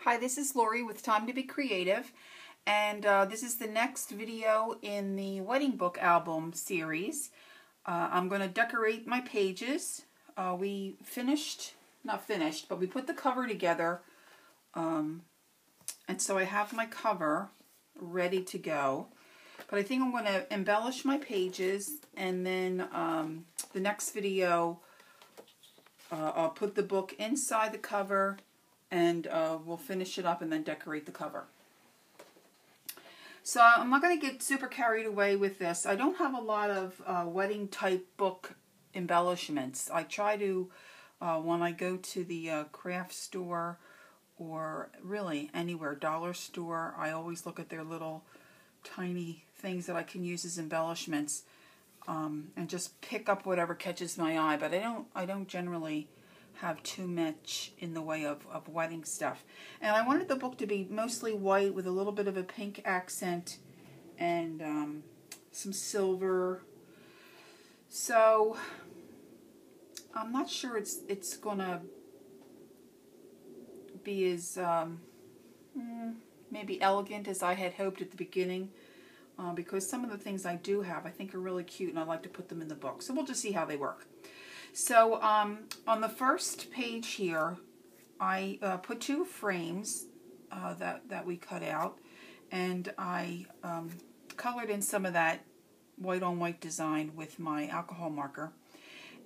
Hi, this is Lori with Time to Be Creative, and this is the next video in the wedding book album series. I'm going to decorate my pages. We not finished, but we put the cover together, and so I have my cover ready to go. But I think I'm going to embellish my pages, and then the next video I'll put the book inside the cover, and we'll finish it up and then decorate the cover. So I'm not going to get super carried away with this. I don't have a lot of wedding type book embellishments. I try to, when I go to the craft store or really anywhere, dollar store, I always look at their little tiny things that I can use as embellishments, and just pick up whatever catches my eye. But I don't generally have too much in the way of wedding stuff. And I wanted the book to be mostly white with a little bit of a pink accent and some silver. So I'm not sure it's gonna be as maybe elegant as I had hoped at the beginning, because some of the things I do have I think are really cute and I'd like to put them in the book. So we'll just see how they work. So on the first page here, I put two frames that we cut out, and I colored in some of that white on white design with my alcohol marker.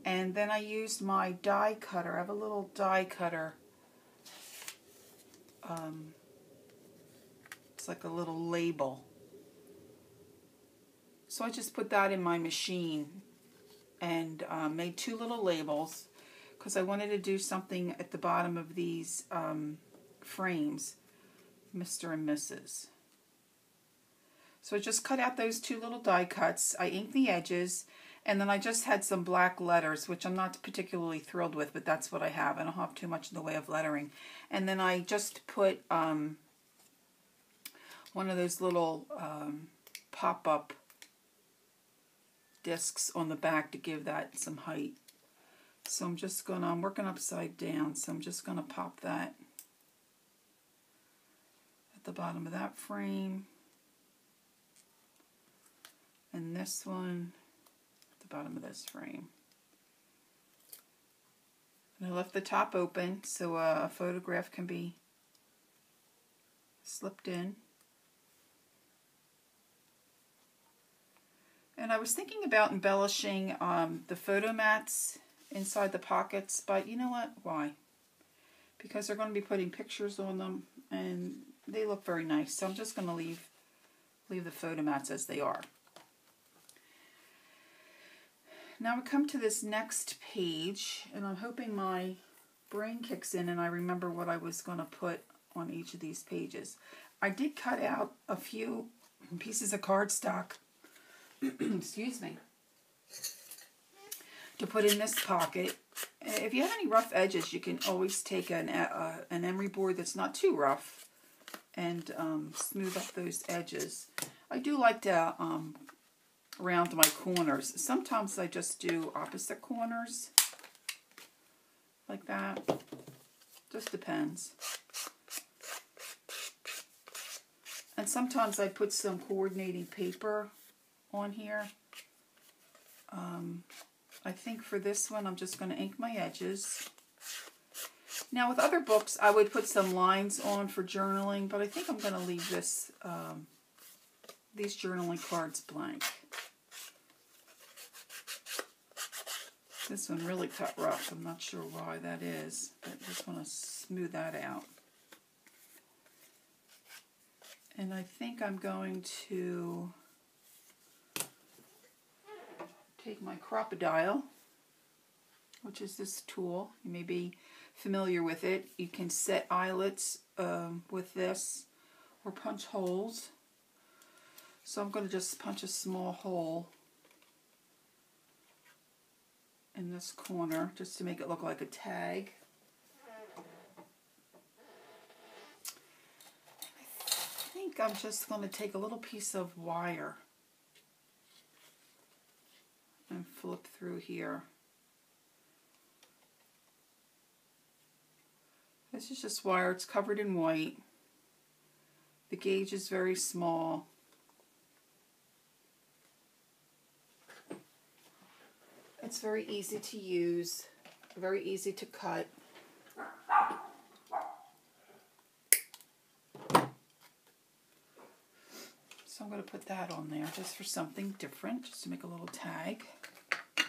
And then I used my die cutter. I have a little die cutter. It's like a little label. So I just put that in my machine and made two little labels because I wanted to do something at the bottom of these frames, Mr. and Mrs. So I just cut out those two little die cuts. I inked the edges, and then I just had some black letters, which I'm not particularly thrilled with, but that's what I have. I don't have too much in the way of lettering. And then I just put one of those little pop-up discs on the back to give that some height. So I'm working upside down, so I'm just going to pop that at the bottom of that frame, and this one at the bottom of this frame. And I left the top open so a photograph can be slipped in. And I was thinking about embellishing the photo mats inside the pockets, but you know what? Why? Because they're going to be putting pictures on them, and they look very nice. So I'm just going to leave the photo mats as they are. Now we come to this next page, and I'm hoping my brain kicks in and I remember what I was going to put on each of these pages. I did cut out a few pieces of cardstock excuse me, to put in this pocket. If you have any rough edges, you can always take an emery board that's not too rough and smooth up those edges. I do like to round my corners. Sometimes I just do opposite corners like that. Just depends. And sometimes I put some coordinating paper on here. I think for this one I'm just going to ink my edges. Now with other books I would put some lines on for journaling, but I think I'm going to leave this these journaling cards blank. This one really cut rough. I'm not sure why that is, but I just want to smooth that out. And I think I'm going to take my Crocodile, which is this tool. You may be familiar with it. You can set eyelets with this or punch holes. So I'm going to just punch a small hole in this corner just to make it look like a tag. I think I'm just going to take a little piece of wire and flip through here. This is just wire. It's covered in white. The gauge is very small. It's very easy to use, very easy to cut. So I'm going to put that on there just for something different, just to make a little tag. I'm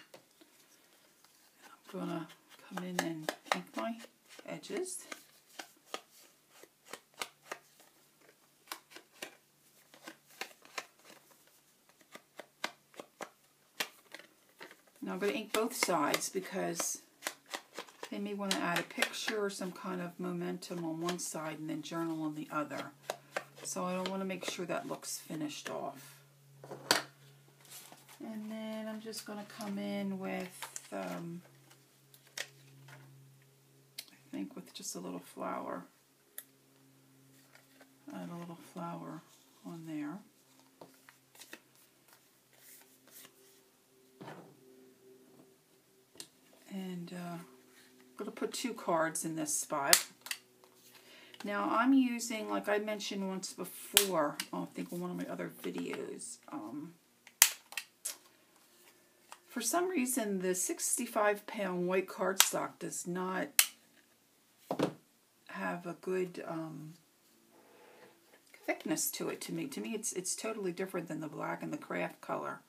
going to come in and ink my edges. Now I'm going to ink both sides because they may want to add a picture or some kind of momentum on one side and then journal on the other. So I want to make sure that looks finished off. And then I'm just going to come in with, I think with just a little flower. Add a little flower on there. And I'm going to put 2 cards in this spot. Now I'm using, like I mentioned once before, I think in one of my other videos, for some reason the 65-pound white cardstock does not have a good thickness to it to me. To me it's totally different than the black and the craft color.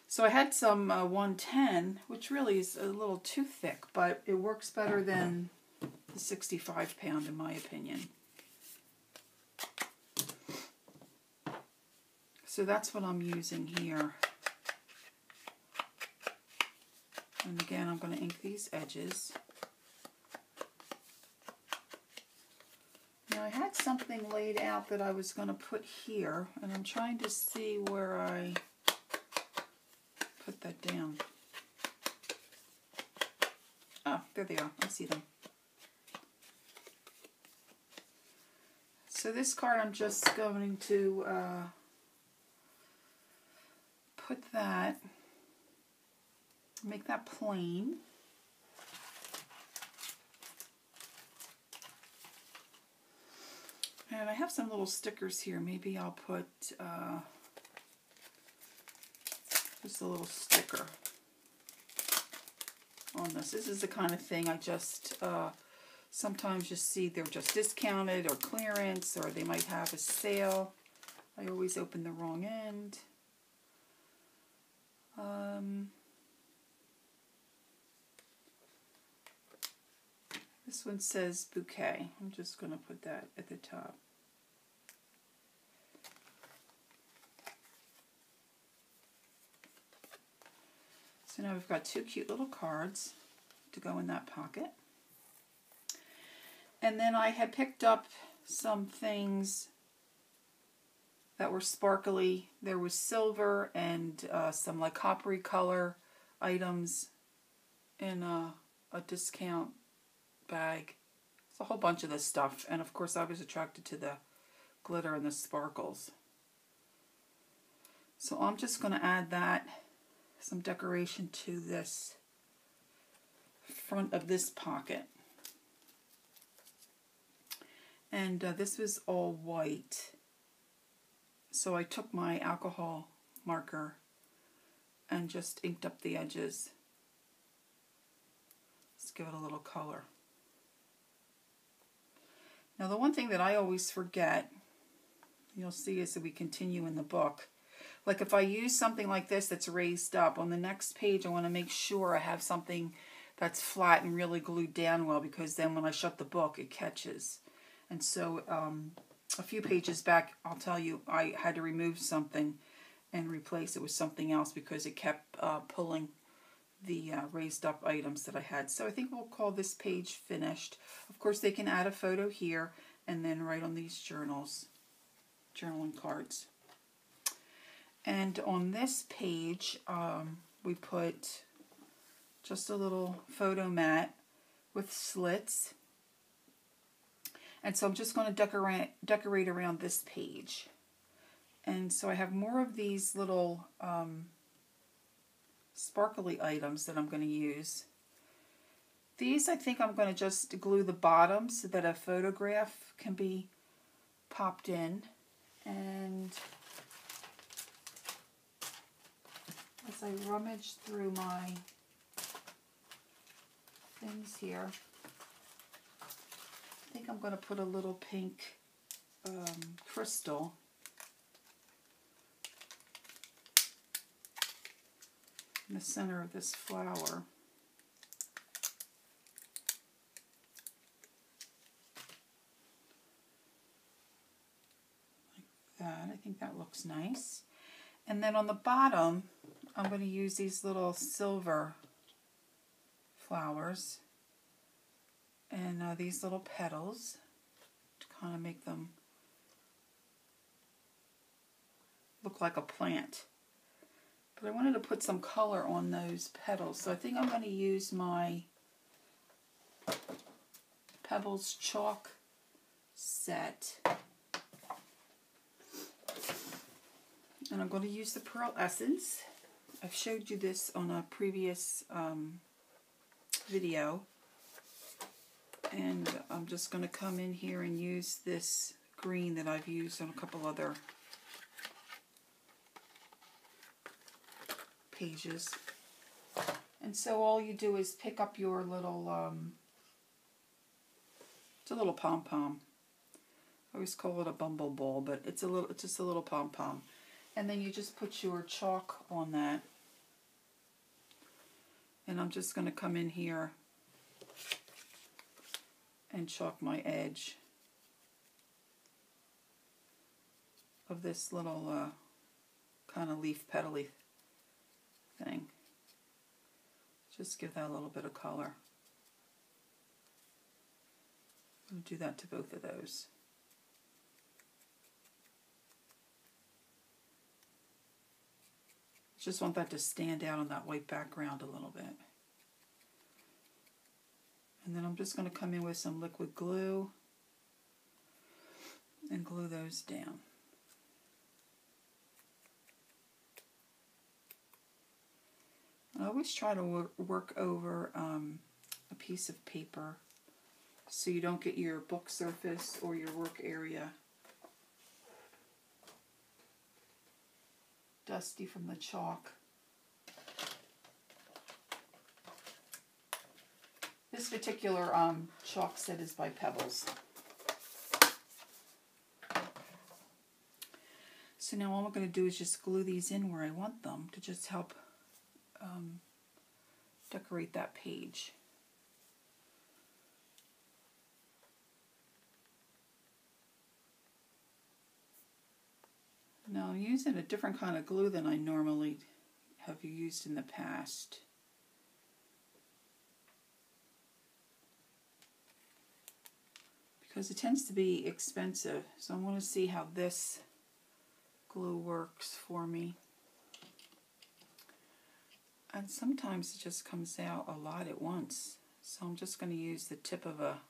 So I had some 110, which really is a little too thick, but it works better than the 65-pound in my opinion. So that's what I'm using here. And again, I'm going to ink these edges. Now I had something laid out that I was going to put here, and I'm trying to see where I put that down. Oh, there they are. I see them. So this card, I'm just going to put that, make that plain. And I have some little stickers here. Maybe I'll put just a little sticker on this. This is the kind of thing I just sometimes just see they're just discounted or clearance, or they might have a sale. I always open the wrong end. This one says bouquet. I'm just going to put that at the top. So now we've got 2 cute little cards to go in that pocket. And then I had picked up some things that were sparkly. There was silver and some like coppery color items in a discount bag. It's a whole bunch of this stuff. And of course I was attracted to the glitter and the sparkles. So I'm just going to add that, some decoration to this front of this pocket. And this was all white. So I took my alcohol marker and just inked up the edges. Let's give it a little color. Now the one thing that I always forget, you'll see as we continue in the book, like if I use something like this that's raised up, on the next page I want to make sure I have something that's flat and really glued down well, because then when I shut the book it catches. And so a few pages back, I'll tell you, I had to remove something and replace it with something else because it kept pulling the raised up items that I had. So I think we'll call this page finished. Of course, they can add a photo here and then write on these journaling cards. And on this page, we put just a little photo mat with slits. And so I'm just going to decorate around this page. And so I have more of these little sparkly items that I'm going to use. These I think I'm going to just glue the bottom so that a photograph can be popped in. And as I rummage through my things here, I think I'm going to put a little pink crystal in the center of this flower. That. I think that looks nice. And then on the bottom, I'm going to use these little silver flowers and these little petals to kind of make them look like a plant. But I wanted to put some color on those petals, so I think I'm going to use my Pebbles chalk set. And I'm going to use the Pearl Essence. I've showed you this on a previous video. And I'm just going to come in here and use this green that I've used on a couple other pages. And so all you do is pick up your little, it's a little pom-pom. I always call it a bumble ball, but it's just a little pom-pom. And then you just put your chalk on that. And I'm just going to come in here and chalk my edge of this little kind of leaf petally thing. Just give that a little bit of color. I'm going to do that to both of those. Just want that to stand out on that white background a little bit. And then I'm just going to come in with some liquid glue and glue those down. I always try to work over a piece of paper so you don't get your book surface or your work area dusty from the chalk. This particular chalk set is by Pebbles. So now all I'm going to do is just glue these in where I want them to just help decorate that page. Now I'm using a different kind of glue than I normally have used in the past. Because it tends to be expensive, so I want to see how this glue works for me. And sometimes it just comes out a lot at once, so I'm just going to use the tip of a,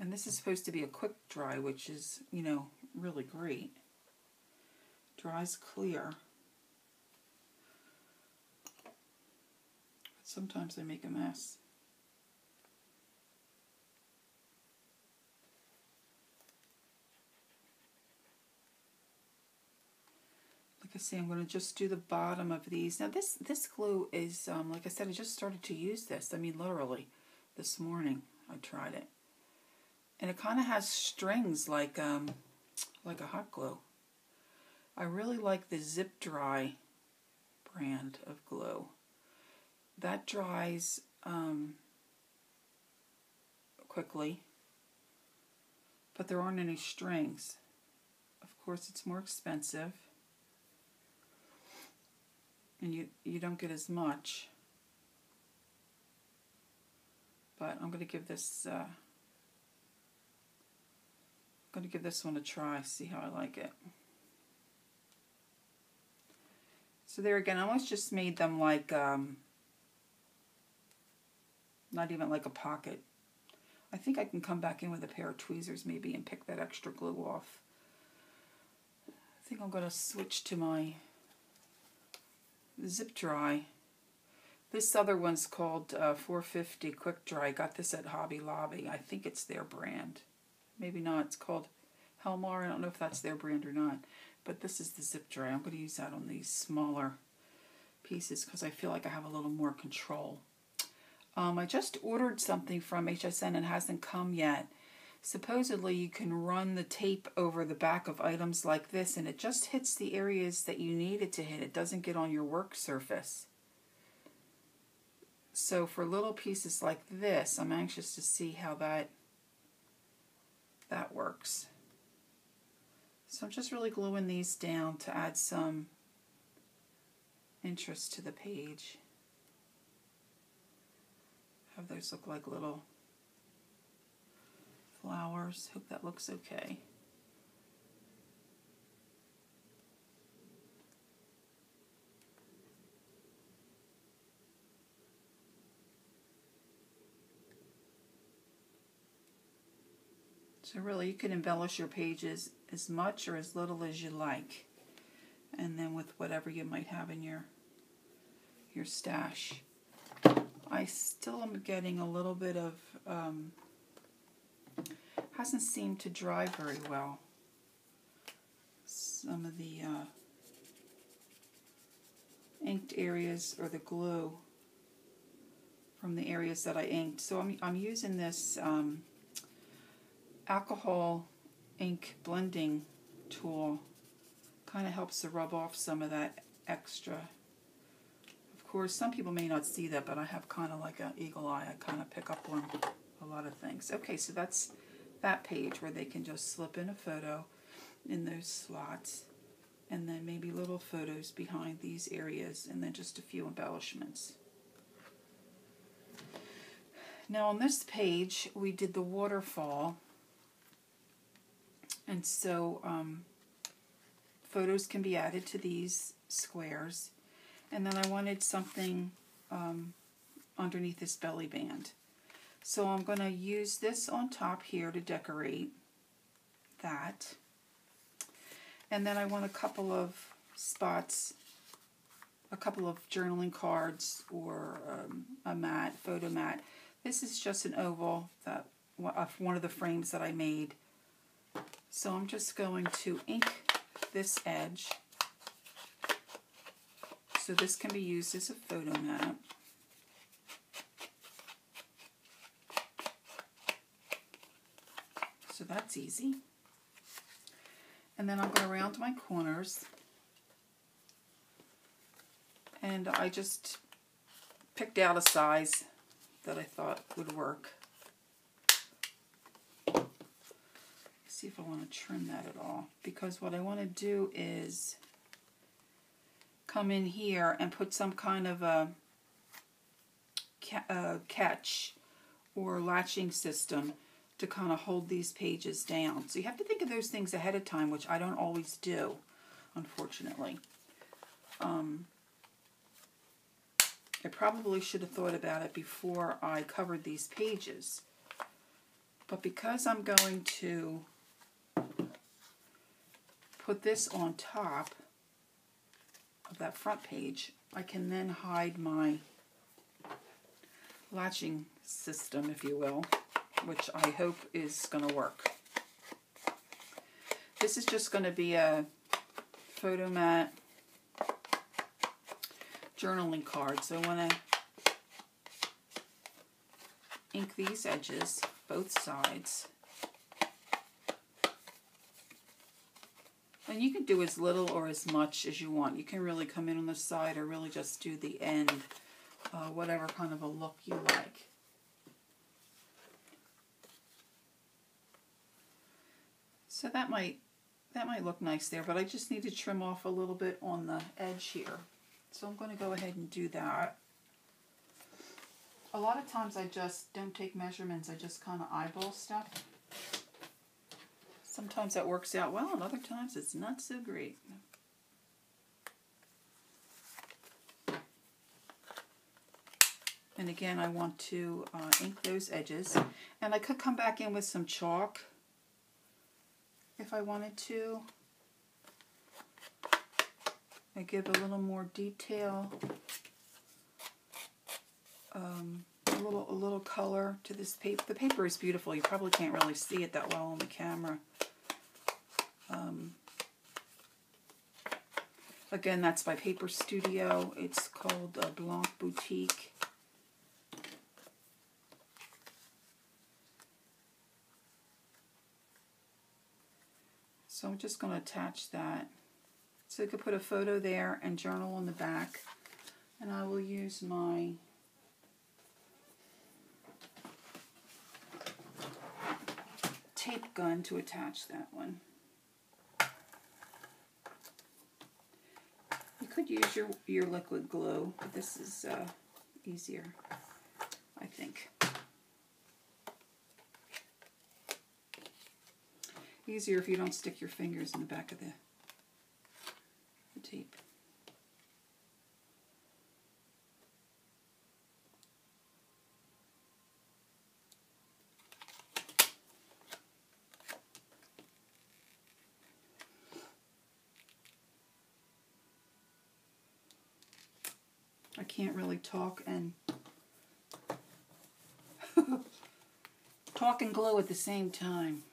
and this is supposed to be a quick dry, which is, you know, really great. Dries clear. But sometimes they make a mess. Like I say, I'm going to just do the bottom of these. Now this glue is, like I said, I just started to use this. I mean, literally, this morning I tried it. And it kind of has strings like a hot glue. I really like the Zip Dry brand of glue. That dries quickly, but there aren't any strings. Of course, it's more expensive, and you don't get as much. But I'm going to give this one a try, see how I like it. So there again, I almost just made them like, not even like a pocket. I think I can come back in with a pair of tweezers maybe and pick that extra glue off. I think I'm going to switch to my Zip Dry. This other one's called 450 Quick Dry. I got this at Hobby Lobby. I think it's their brand. Maybe not. It's called Helmar. I don't know if that's their brand or not. But this is the zip dry. I'm going to use that on these smaller pieces because I feel like I have a little more control. I just ordered something from HSN and it hasn't come yet. Supposedly you can run the tape over the back of items like this and it just hits the areas that you need it to hit. It doesn't get on your work surface. So for little pieces like this, I'm anxious to see how that works. So I'm just really gluing these down to add some interest to the page. Have those look like little flowers. Hope that looks okay. So really you can embellish your pages as much or as little as you like. And then with whatever you might have in your stash. I still am getting a little bit of, hasn't seemed to dry very well. Some of the inked areas or the glue from the areas that I inked. So I'm using this alcohol ink blending tool. Kind of helps to rub off some of that extra. Of course, some people may not see that, but I have kind of like an eagle eye. I kind of pick up on a lot of things. Okay, so that's that page where they can just slip in a photo in those slots, and then maybe little photos behind these areas, and then just a few embellishments. Now on this page, we did the waterfall, and so photos can be added to these squares. And then I wanted something underneath this belly band. So I'm going to use this on top here to decorate that. And then I want a couple of spots, a couple of journaling cards or a mat, photo mat. This is just an oval that one of the frames that I made. So I'm just going to ink this edge. So this can be used as a photo mat. So that's easy. And then I'm going to round my corners. And I just picked out a size that I thought would work. Let's see if I want to trim that at all. Because what I want to do is come in here and put some kind of a catch or latching system to kind of hold these pages down. So you have to think of those things ahead of time, which I don't always do, unfortunately. I probably should have thought about it before I covered these pages. But because I'm going to put this on top of that front page, I can then hide my latching system, if you will, which I hope is going to work. This is just going to be a photo mat journaling card. So I want to ink these edges, both sides. And you can do as little or as much as you want. You can really come in on the side or really just do the end, whatever kind of a look you like. So that might look nice there, but I just need to trim off a little bit on the edge here. So I'm going to go ahead and do that. A lot of times I just don't take measurements, I just kind of eyeball stuff. Sometimes that works out well, and other times it's not so great. And again, I want to ink those edges. And I could come back in with some chalk if I wanted to. I give a little more detail a little color to this paper. The paper is beautiful. You probably can't really see it that well on the camera. Again, that's by Paper Studio. It's called Blanc Boutique. So I'm just going to attach that. So you could put a photo there and journal on the back. And I will use my tape gun to attach that one. You could use your liquid glue, but this is easier, I think. Easier if you don't stick your fingers in the back of the tape. I can't really talk and talk and glue at the same time.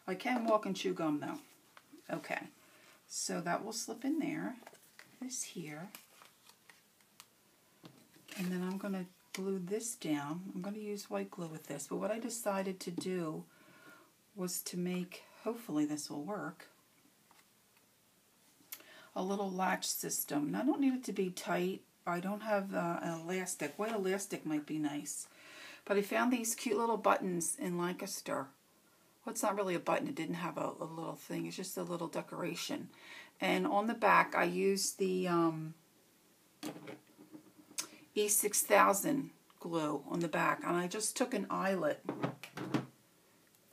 I can walk and chew gum though. Okay, so that will slip in there. This here. And then I'm going to glue this down. I'm going to use white glue with this. But what I decided to do was to make, hopefully this will work, a little latch system. And I don't need it to be tight. I don't have an elastic. White elastic might be nice. But I found these cute little buttons in Lancaster. Well, it's not really a button. It didn't have a little thing. It's just a little decoration. And on the back, I used the E6000 glue on the back. And I just took an eyelet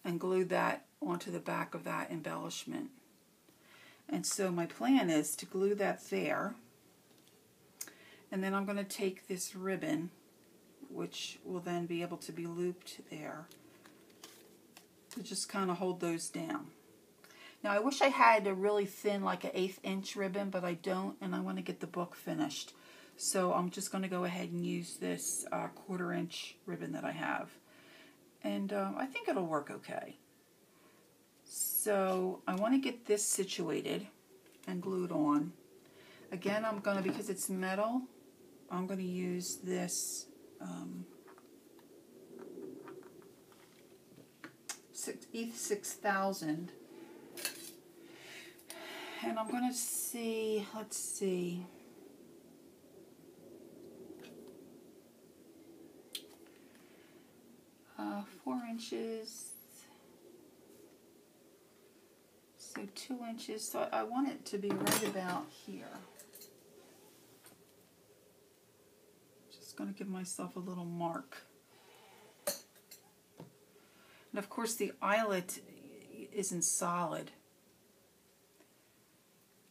and glued that onto the back of that embellishment. And so my plan is to glue that there. And then I'm going to take this ribbon, which will then be able to be looped there, to just kind of hold those down. Now I wish I had a really thin, like an 1/8 inch ribbon, but I don't, and I want to get the book finished. So I'm just going to go ahead and use this 1/4 inch ribbon that I have. And I think it'll work okay. So I want to get this situated and glued on. Again, I'm going to, because it's metal, I'm going to use this E6000. And I'm going to see, let's see. Uh, 4 inches. So 2 inches. So I want it to be right about here. Just going to give myself a little mark. And of course the eyelet isn't solid.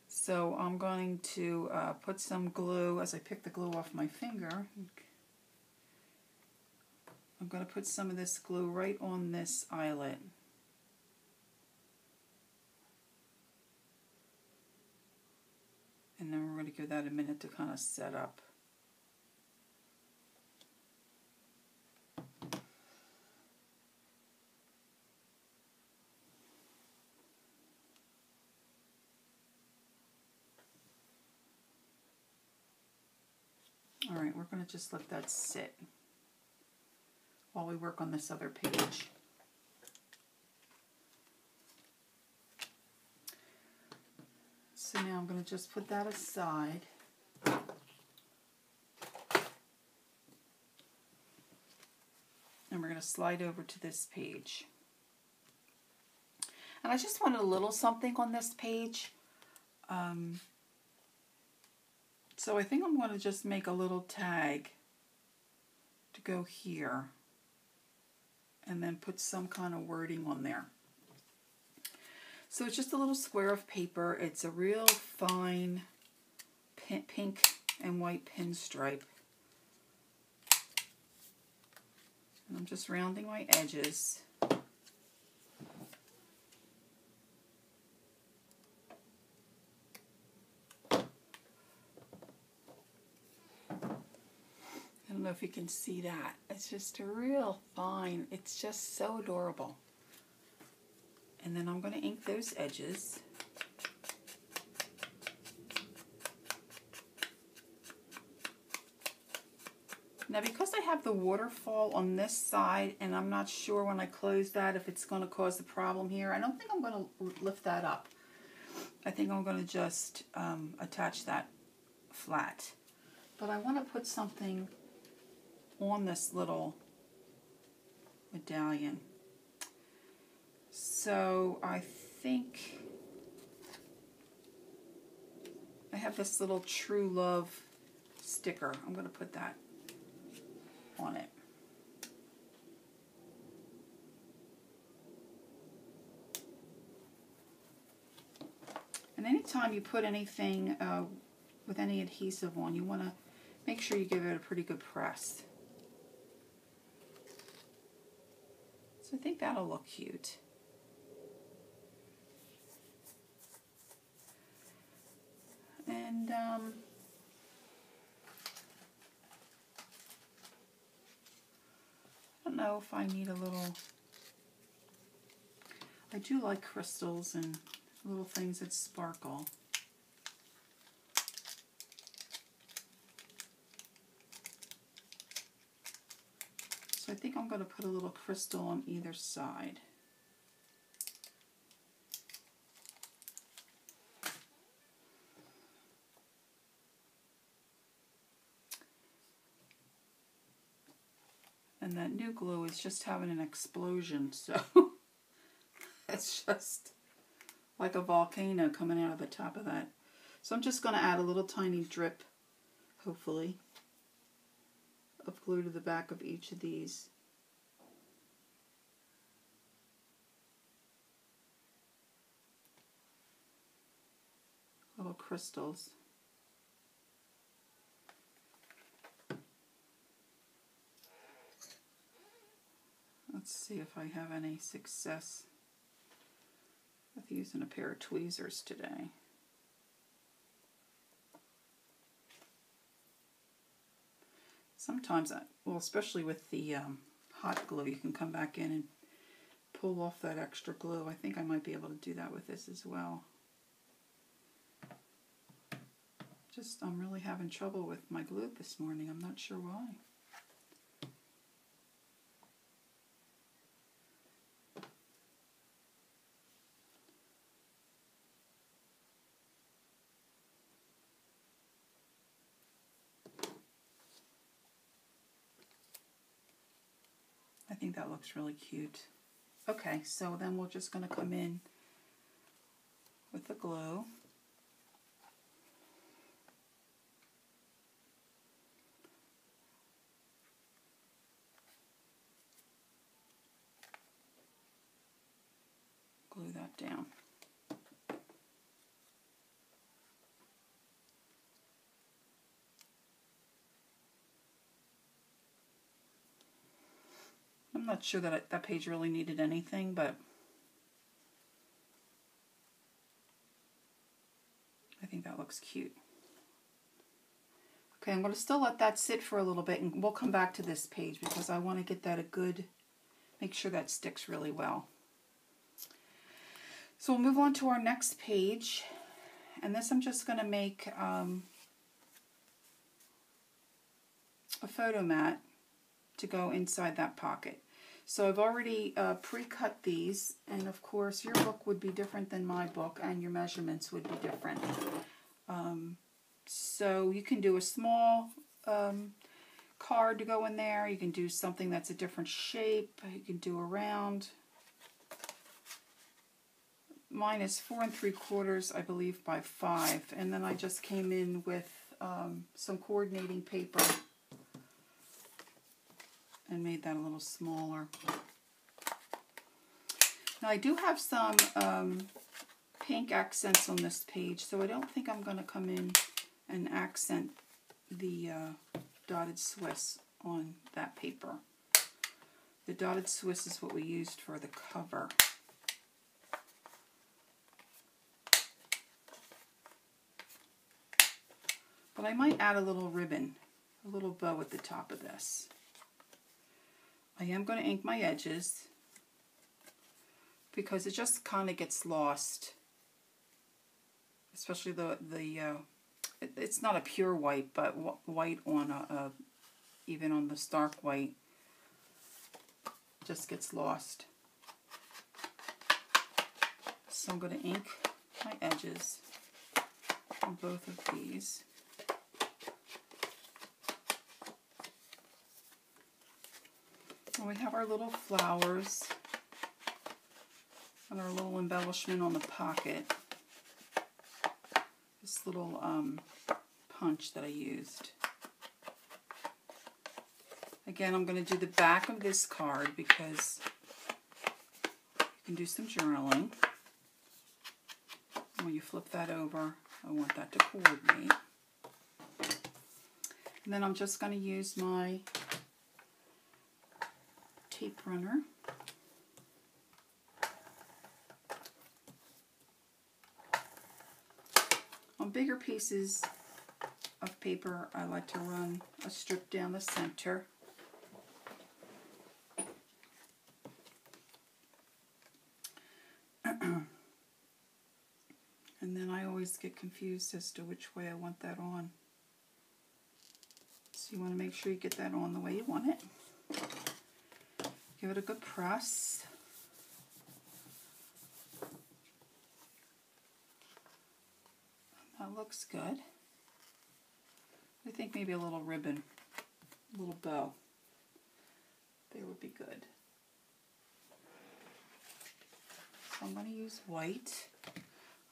So I'm going to put some glue, as I pick the glue off my finger, I'm going to put some of this glue right on this eyelet. And then we're going to give that a minute to kind of set up. Alright, we're going to just let that sit while we work on this other page. So now I'm going to just put that aside. And we're going to slide over to this page. And I just wanted a little something on this page. So I think I'm going to just make a little tag to go here. And then put some kind of wording on there. So it's just a little square of paper. It's a real fine pink and white pinstripe. And I'm just rounding my edges. know if you can see that. It's just a real fine, it's just so adorable. And then I'm going to ink those edges. Now because I have the waterfall on this side, and I'm not sure when I close that if it's going to cause a problem here, I don't think I'm going to lift that up. I think I'm going to just attach that flat. But I want to put something on this little medallion. So I think I have this little True Love sticker. I'm going to put that on it. And anytime you put anything with any adhesive on, you want to make sure you give it a pretty good press. So I think that'll look cute. And I don't know if I need a little, I do like crystals and little things that sparkle. So I think I'm going to put a little crystal on either side. And that new glue is just having an explosion, so it's just like a volcano coming out of the top of that. So I'm just going to add a little tiny drip, hopefully, of glue to the back of each of these. Little crystals. Let's see if I have any success with using a pair of tweezers today. Sometimes, well, especially with the hot glue, you can come back in and pull off that extra glue. I think I might be able to do that with this as well. I'm really having trouble with my glue this morning. I'm not sure why. I think that looks really cute. Okay, so then we're just going to come in with the glue. Glue that down. I'm not sure that that page really needed anything, but I think that looks cute. Okay, I'm going to still let that sit for a little bit, and we'll come back to this page because I want to get that a good, make sure that sticks really well. So we'll move on to our next page, and this I'm just going to make a photo mat to go inside that pocket. So I've already pre-cut these, and of course your book would be different than my book, and your measurements would be different. So you can do a small card to go in there. You can do something that's a different shape. You can do a round. Mine is 4 3/4, I believe, by 5. And then I just came in with some coordinating paper and made that a little smaller. Now I do have some pink accents on this page, so I don't think I'm going to come in and accent the dotted Swiss on that paper. The dotted Swiss is what we used for the cover. But I might add a little ribbon a little bow at the top of this. I am going to ink my edges because it just kind of gets lost, especially it's not a pure white, but white on even on the stark white just gets lost. So I'm going to ink my edges on both of these. And we have our little flowers and our little embellishment on the pocket. This little punch that I used. Again, I'm going to do the back of this card because you can do some journaling. When you flip that over, I want that to coordinate. And then I'm just going to use my tape runner. On bigger pieces of paper, I like to run a strip down the center. And then I always get confused as to which way I want that on. So you want to make sure you get that on the way you want it. Give it a good press. That looks good. I think maybe a little ribbon, a little bow. There would be good. So I'm going to use white. I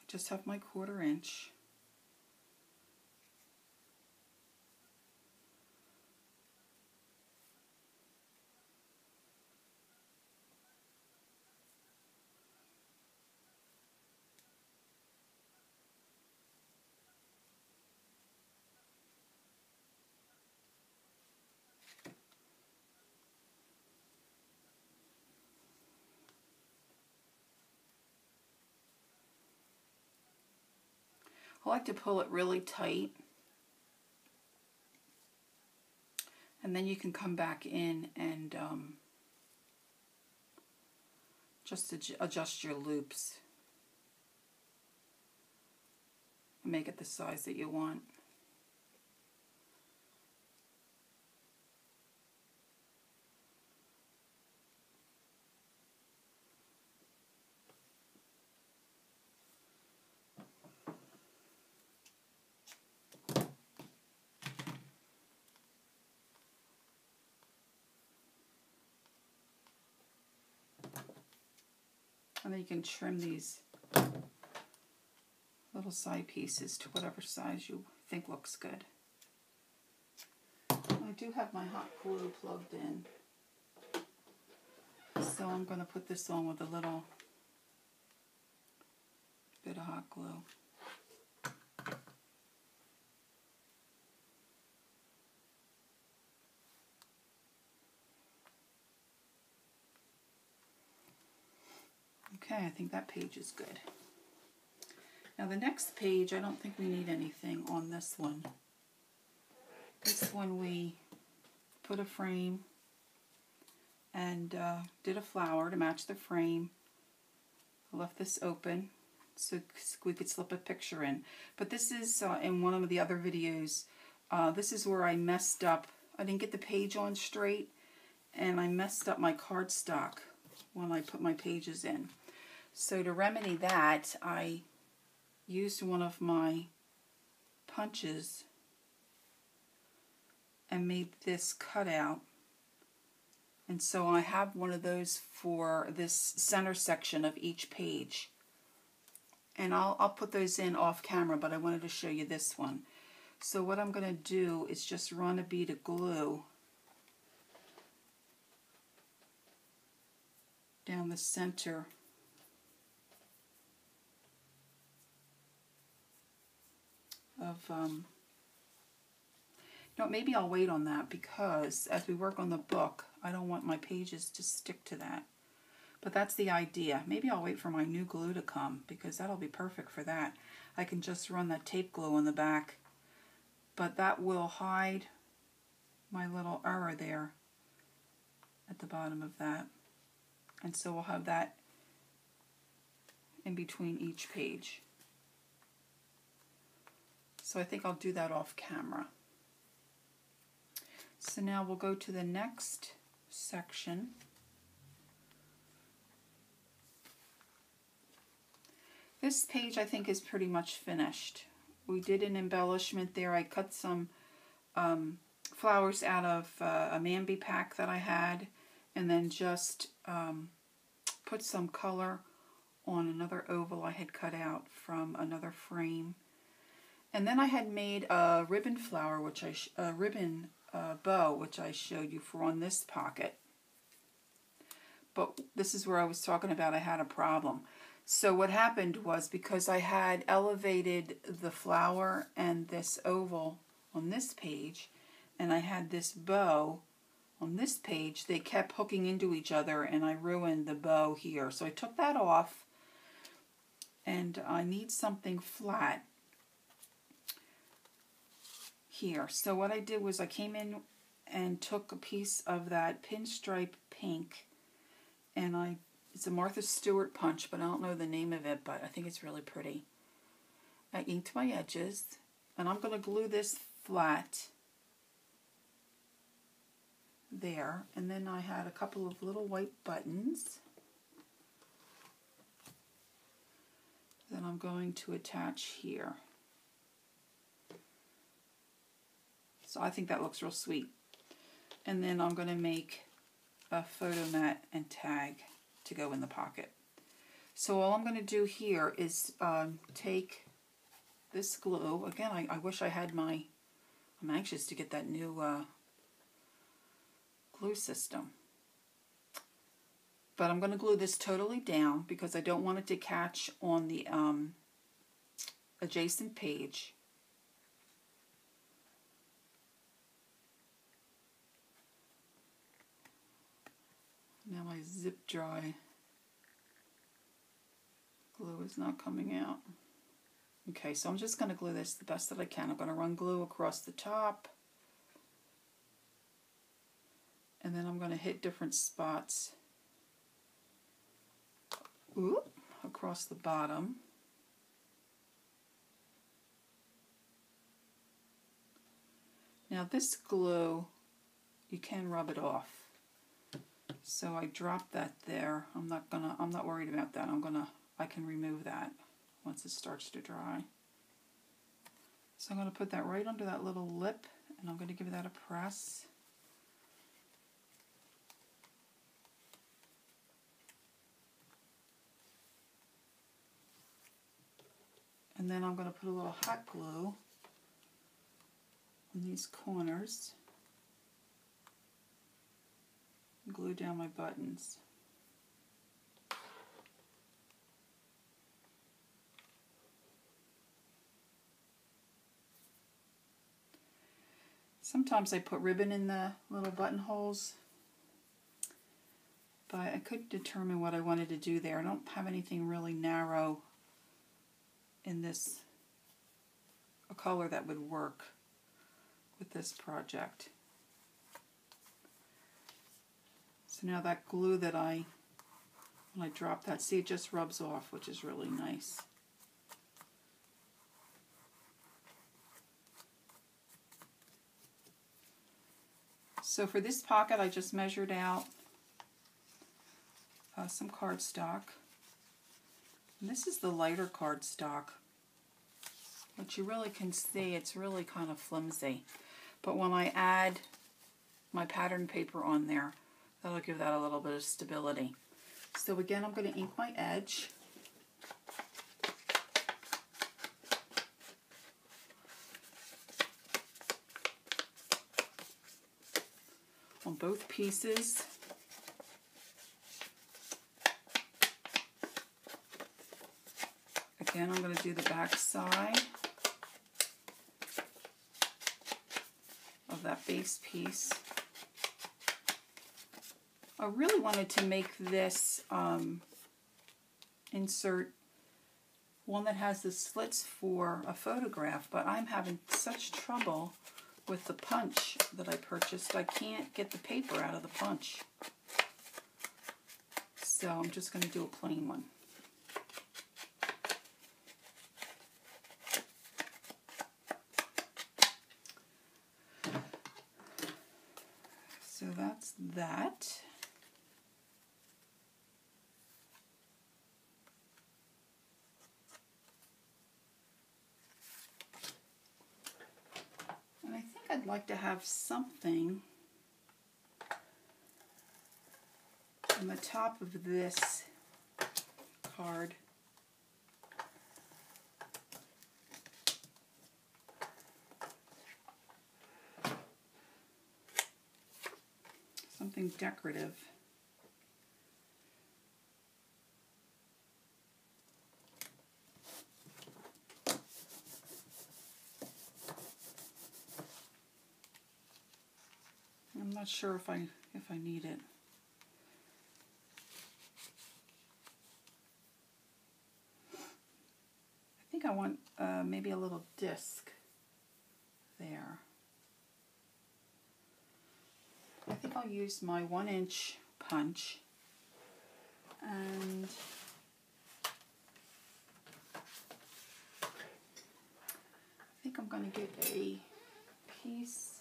just have my 1/4 inch. I like to pull it really tight, and then you can come back in and just adjust your loops and make it the size that you want. And then you can trim these little side pieces to whatever size you think looks good. I do have my hot glue plugged in, so I'm going to put this on with a little bit of hot glue. Okay, I think that page is good. Now the next page, I don't think we need anything on this one. This one we put a frame and did a flower to match the frame. I left this open so we could slip a picture in. But this is in one of the other videos. This is where I messed up. I didn't get the page on straight, and I messed up my cardstock when I put my pages in. So to remedy that, I used one of my punches and made this cutout. And so I have one of those for this center section of each page. And I'll put those in off camera, but I wanted to show you this one. So what I'm going to do is just run a bead of glue down the center of, no, maybe I'll wait on that because as we work on the book, I don't want my pages to stick to that. But that's the idea. Maybe I'll wait for my new glue to come because that'll be perfect for that. I can just run that tape glue on the back, but that will hide my little error there at the bottom of that. And so we'll have that in between each page. So I think I'll do that off camera. So now we'll go to the next section. This page I think is pretty much finished. We did an embellishment there. I cut some flowers out of a Mambi pack that I had, and then just put some color on another oval I had cut out from another frame. And then I had made a ribbon flower, a ribbon bow, which I showed you for on this pocket. But this is where I was talking about I had a problem. So what happened was, because I had elevated the flower and this oval on this page, and I had this bow on this page, they kept hooking into each other and I ruined the bow here. So I took that off, and I need something flat here. So what I did was I came in and took a piece of that pinstripe pink, and it's a Martha Stewart punch, but I don't know the name of it, but I think it's really pretty. I inked my edges, and I'm going to glue this flat there. And then I had a couple of little white buttons that I'm going to attach here. So I think that looks real sweet. And then I'm going to make a photo mat and tag to go in the pocket. So all I'm going to do here is take this glue. Again, I wish I had I'm anxious to get that new glue system. But I'm going to glue this totally down because I don't want it to catch on the adjacent page. Now my zip dry glue is not coming out. Okay, so I'm just going to glue this the best that I can. I'm going to run glue across the top, and then I'm going to hit different spots across the bottom. Now this glue, you can rub it off. So I dropped that there. I'm not worried about that. I can remove that once it starts to dry. So I'm going to put that right under that little lip, and I'm going to give that a press. And then I'm going to put a little hot glue on these corners. Glue down my buttons. Sometimes I put ribbon in the little buttonholes, but I couldn't determine what I wanted to do there. I don't have anything really narrow in this, a color that would work with this project. So now that glue that when I drop that, see, it just rubs off, which is really nice. So for this pocket, I just measured out some cardstock. And this is the lighter cardstock, but you really can see it's really kind of flimsy. But when I add my pattern paper on there, that'll give that a little bit of stability. So again, I'm going to ink my edge. On both pieces. Again, I'm going to do the back side of that base piece. I really wanted to make this insert one that has the slits for a photograph, but I'm having such trouble with the punch that I purchased, I can't get the paper out of the punch. So I'm just going to do a plain one. So that's that. And I think I'd like to have something on the top of this card. Something decorative. I'm not sure if I need it. I think I want maybe a little disc there. I think I'll use my 1-inch punch, and I think I'm going to get a piece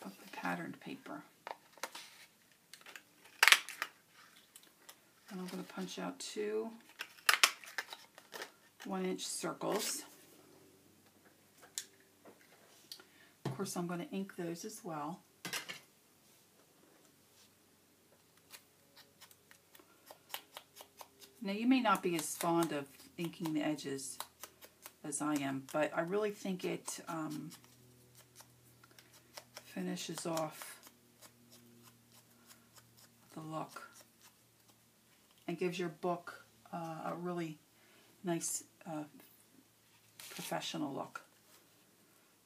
of the patterned paper. And I'm going to punch out 2 1-inch circles. Of course, I'm going to ink those as well. Now, you may not be as fond of inking the edges as I am, but I really think it finishes off the look and gives your book a really nice professional look.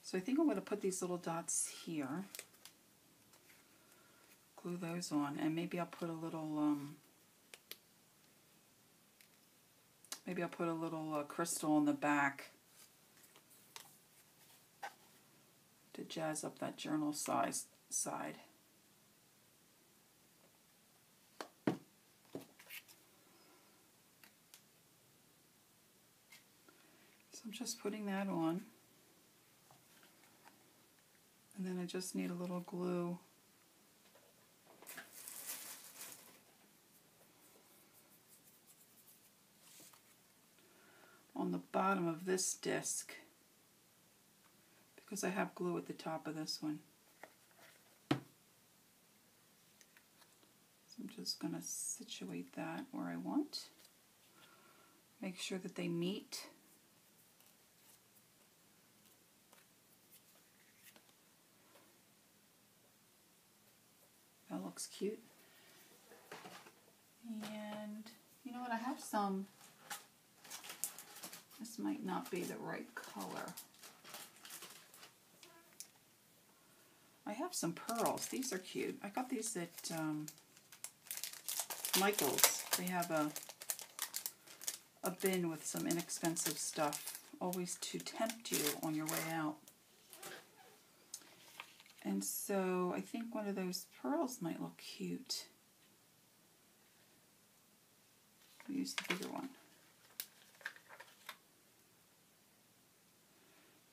So I think I'm going to put these little dots here, glue those on, and maybe I'll put a little crystal in the back to jazz up that journal size side. So I'm just putting that on. And then I just need a little glue on the bottom of this disc because I have glue at the top of this one. So I'm just going to situate that where I want. Make sure that they meet. That looks cute. And you know what, I have some, this might not be the right color. I have some pearls. These are cute. I got these at Michael's. They have a bin with some inexpensive stuff, always to tempt you on your way out. And so I think one of those pearls might look cute. I'll use the bigger one.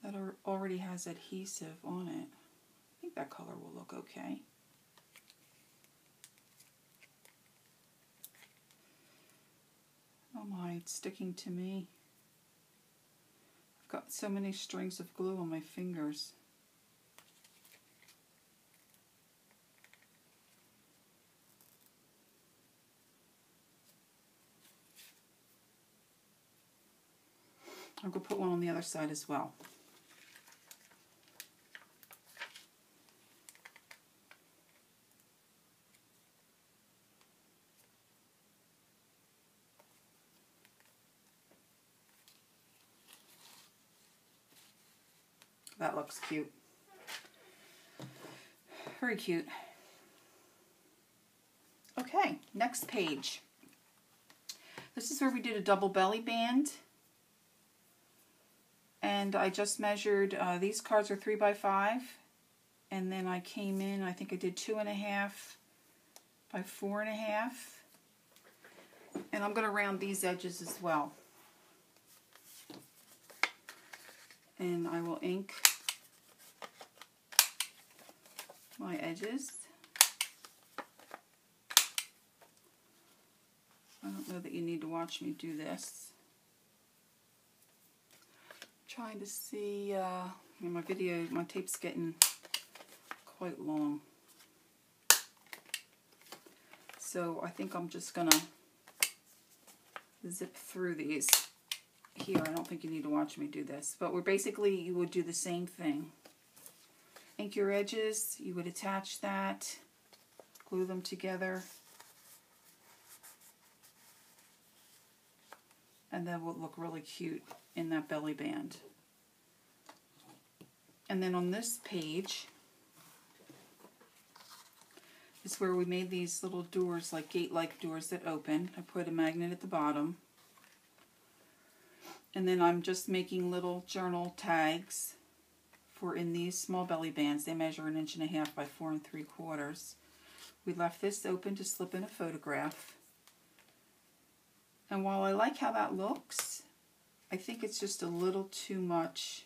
That already has adhesive on it. I think that color will look okay. Oh my, it's sticking to me. I've got so many strings of glue on my fingers. I'm going to put one on the other side as well. That looks cute. Very cute. Okay, next page. This is where we did a double belly band. And I just measured, these cards are 3 by 5. And then I came in, I think I did 2.5 by 4.5. And I'm going to round these edges as well. And I will ink my edges. I don't know that you need to watch me do this. Trying to see, my video, my tape's getting quite long. So I think I'm just gonna zip through these here. I don't think you need to watch me do this, but we're basically, you would do the same thing. Ink your edges, you would attach that, glue them together, and that will look really cute in that belly band. And then on this page is where we made these little doors, like gate-like doors that open. I put a magnet at the bottom. And then I'm just making little journal tags for in these small belly bands. They measure 1.5 inches by 4 3/4. We left this open to slip in a photograph. And while I like how that looks, I think it's just a little too much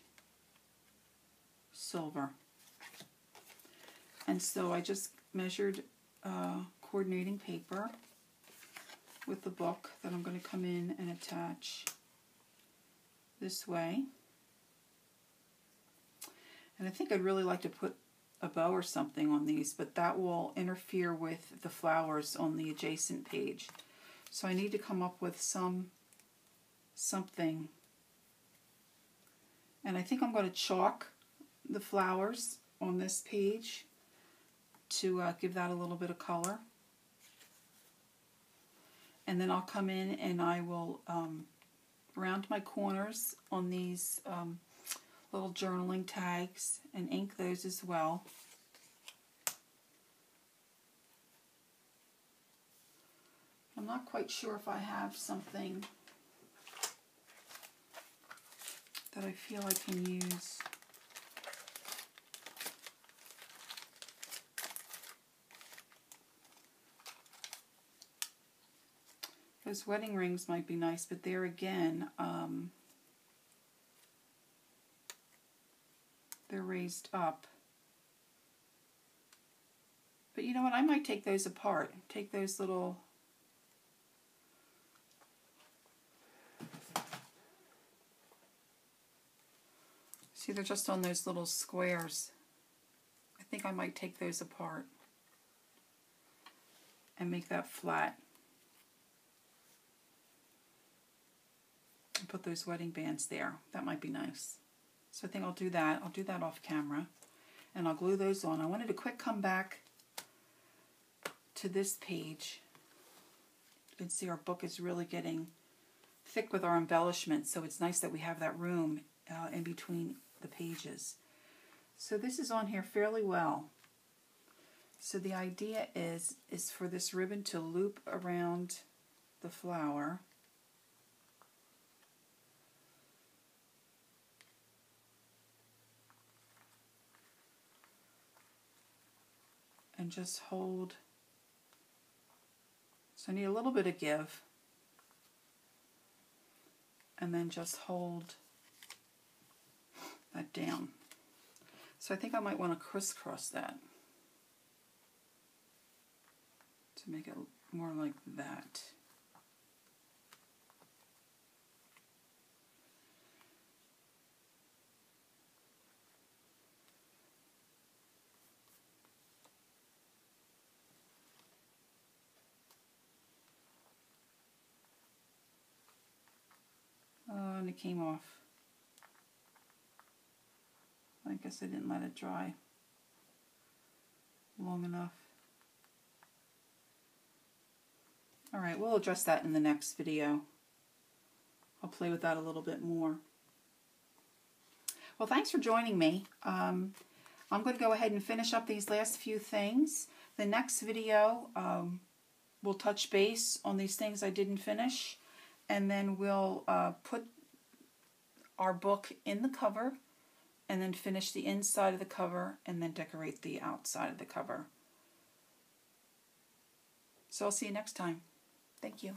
silver. And so I just measured coordinating paper with the book that I'm going to come in and attach this way. And I think I'd really like to put a bow or something on these, but that will interfere with the flowers on the adjacent page. So I need to come up with something. And I think I'm going to chalk the flowers on this page to give that a little bit of color. And then I'll come in and I will round my corners on these little journaling tags and ink those as well. I'm not quite sure if I have something that I feel I can use. Those wedding rings might be nice, but there again, they're raised up. But you know what? I might take those apart. Take those little... See, they're just on those little squares. I think I might take those apart and make that flat. And put those wedding bands there. That might be nice. So I think I'll do that. I'll do that off camera. And I'll glue those on. I wanted to quick come back to this page. You can see our book is really getting thick with our embellishments, so it's nice that we have that room in between the pages. So this is on here fairly well. So the idea is for this ribbon to loop around the flower. And just hold. So I need a little bit of give. And then just hold that down. So I think I might want to crisscross that to make it more like that. Oh, and it came off. I guess I didn't let it dry long enough. Alright, we'll address that in the next video. I'll play with that a little bit more. Well, thanks for joining me. I'm going to go ahead and finish up these last few things. The next video, we'll touch base on these things I didn't finish, and then we'll put our book in the cover, and then finish the inside of the cover, and then decorate the outside of the cover. So I'll see you next time. Thank you.